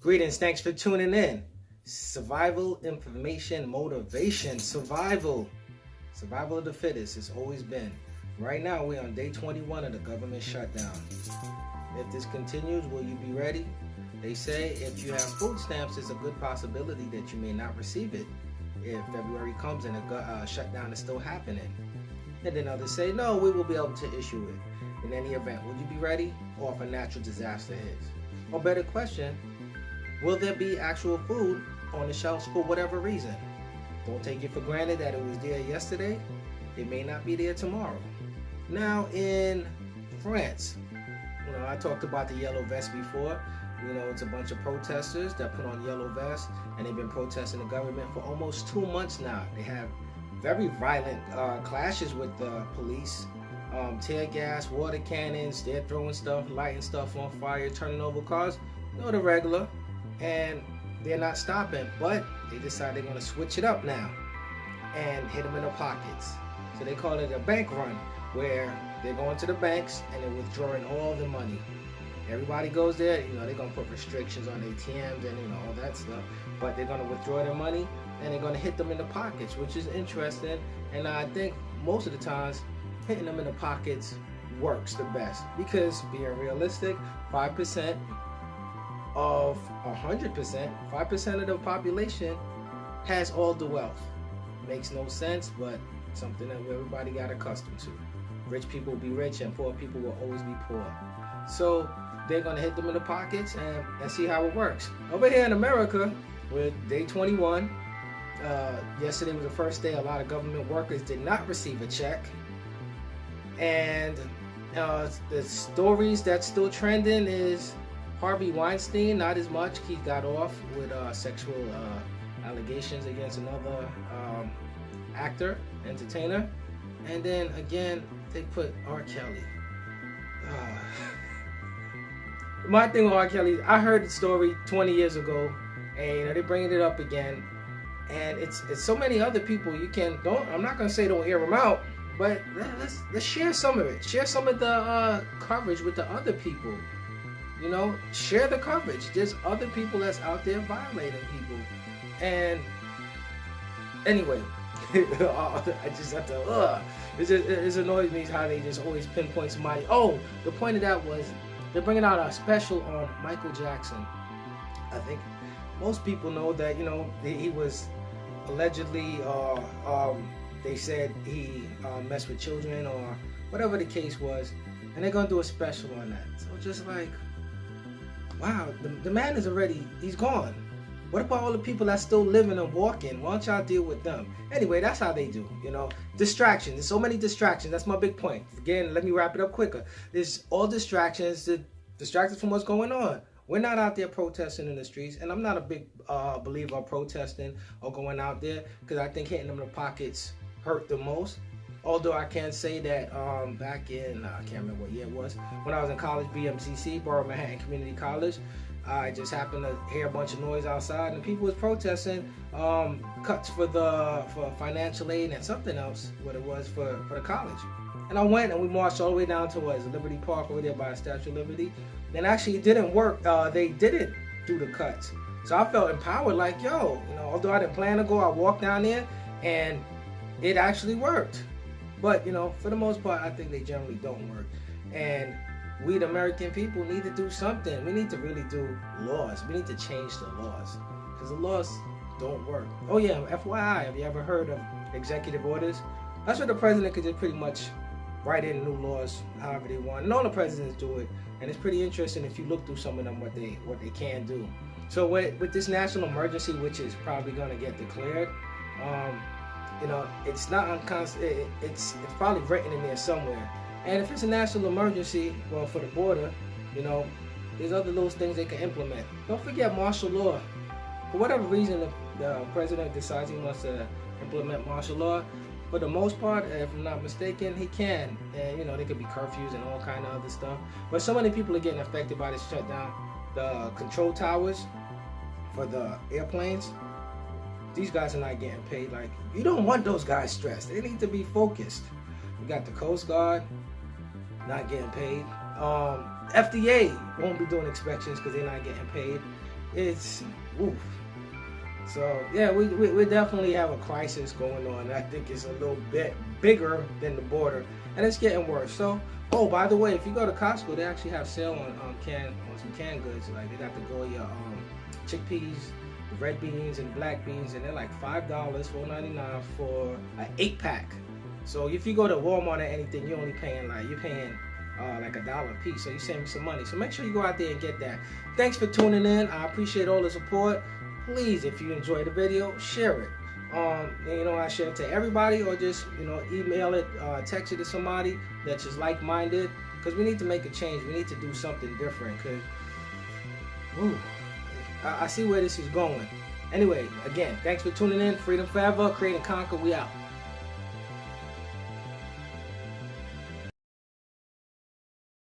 Greetings, thanks for tuning in. Survival, information, motivation, survival. Survival of the fittest, it's always been. Right now, we're on day 21 of the government shutdown. If this continues, will you be ready? They say if you have food stamps, it's a good possibility that you may not receive it if February comes and a shutdown is still happening. And then others say, no, we will be able to issue it in any event. Will you be ready? Or if a natural disaster hits? Or better question, will there be actual food on the shelves for whatever reason? Don't take it for granted that it was there yesterday. It may not be there tomorrow. Now in France, I talked about the yellow vest before. It's a bunch of protesters that put on yellow vests, and they've been protesting the government for almost 2 months now. They have very violent clashes with the police, tear gas, water cannons. They're throwing stuff, lighting stuff on fire, turning over cars. The regular. And they're not stopping, but they decide they're going to switch it up now and hit them in the pockets. So they call it a bank run, where they're going to the banks and they're withdrawing all the money. Everybody goes there, they're going to put restrictions on ATMs and all that stuff, but they're going to withdraw their money and they're going to hit them in the pockets, which is interesting. And I think most of the times hitting them in the pockets works the best, because being realistic, 5% of 100%, 5% of the population has all the wealth. Makes no sense, but something that everybody got accustomed to. Rich people will be rich and poor people will always be poor. So they're going to hit them in the pockets and see how it works. Over here in America, with day 21, yesterday was the first day a lot of government workers did not receive a check. And the stories that's still trending is Harvey Weinstein, not as much. He got off with sexual allegations against another actor, entertainer. And then again, they put R. Kelly. My thing with R. Kelly, I heard the story 20 years ago, and they're bringing it up again. And it's so many other people you I'm not going to say don't air them out, but let's share some of it. Share some of the coverage with the other people. Share the coverage. There's other people that's out there violating people. And anyway, I just have to, it annoys me how they just always pinpoint somebody. Oh, the point of that was they're bringing out a special on Michael Jackson. I think most people know that, he was allegedly, they said he messed with children or whatever the case was. And they're going to do a special on that. So just like, wow, the man is he's gone. What about all the people that's still living and walking? Why don't y'all deal with them? Anyway, that's how they do, Distractions. There's so many distractions. That's my big point. Again, let me wrap it up quicker. There's all distractions, distractions from what's going on. We're not out there protesting in the streets, and I'm not a big believer of protesting or going out there, because I think hitting them in the pockets hurt the most. Although I can say that back in, I can't remember what year it was, when I was in college, BMCC, Borough Manhattan Community College, I just happened to hear a bunch of noise outside, and people was protesting cuts for financial aid and something else, what it was for the college. And I went and we marched all the way down to Liberty Park over there by the Statue of Liberty. And actually it didn't work. They didn't do the cuts. So I felt empowered, like, although I didn't plan to go, I walked down there and it actually worked. But, for the most part, I think they generally don't work. And we, the American people, need to do something. We need to really do laws. We need to change the laws, because the laws don't work. Oh yeah, FYI, have you ever heard of executive orders? That's what the president could just pretty much write in new laws however they want. And all the presidents do it. And it's pretty interesting if you look through some of them, what they can do. So with this national emergency, which is probably going to get declared, it's not unconstant. It's probably written in there somewhere. And if it's a national emergency, well, for the border, there's other little things they can implement. Don't forget martial law. For whatever reason, if the president decides he wants to implement martial law, for the most part, if I'm not mistaken, he can. And there could be curfews and all kind of other stuff. But so many people are getting affected by this shutdown. The control towers for the airplanes, these guys are not getting paid. Like, you don't want those guys stressed. They need to be focused. We got the Coast Guard not getting paid. FDA won't be doing inspections because they're not getting paid. it's oof. So yeah, we definitely have a crisis going on. I think it's a little bit bigger than the border, and it's getting worse. So, oh, by the way, if you go to Costco, they actually have sale on some canned goods. Like they got the Goya chickpeas, the red beans and black beans, and they're like $5, $4.99 for an 8-pack. So if you go to Walmart or anything, you're paying like $1 a piece. So you're saving some money. So make sure you go out there and get that. Thanks for tuning in. I appreciate all the support. Please, if you enjoyed the video, share it. And, I share it to everybody, or just email it, text it to somebody that's just like-minded. Because we need to make a change. We need to do something different. Because I see where this is going. Anyway, again, thanks for tuning in. Freedom forever. Create and conquer. We out.